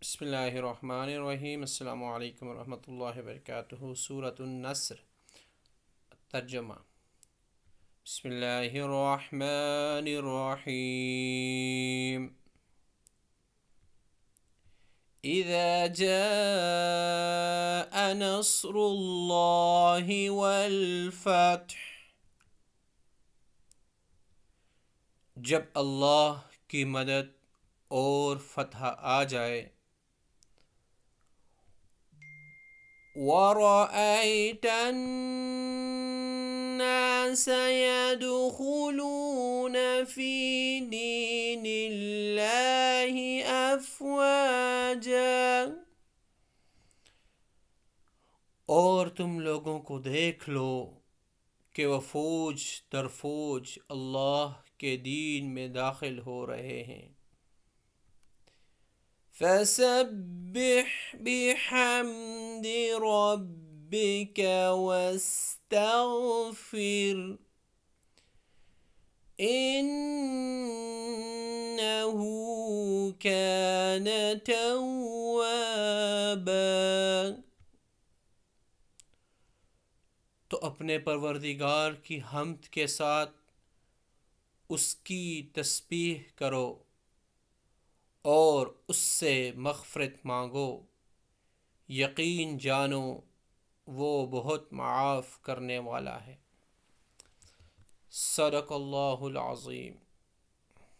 بسم اللہ الرحمن الرحیم۔ السلام علیکم ورحمۃ اللہ وبرکاتہ۔ سورۃ النصر، ترجمہ۔ بسم اللہ الرحمن الرحیم۔ اذا جاء نصر اللہ والفتح، جب اللہ کی مدد اور فتح آ جائے۔ وَرَأَيْتَ النَّاسَ يَدْخُلُونَ فِي دِينِ اللَّهِ أَفْوَاجًا، اور تم لوگوں کو دیکھ لو کہ وہ فوج در فوج اللہ کے دین میں داخل ہو رہے ہیں۔ فَسَبِّحْ بِحَمْدِ رَبِّكَ وَاسْتَغْفِرْ إِنَّهُ كَانَ تَوَّابًا۔ تو اپنے پروردگار کی حمد کے ساتھ اس کی تسبیح کرو اور اس سے مغفرت مانگو، یقین جانو وہ بہت معاف کرنے والا ہے۔ صدق اللہ العظیم۔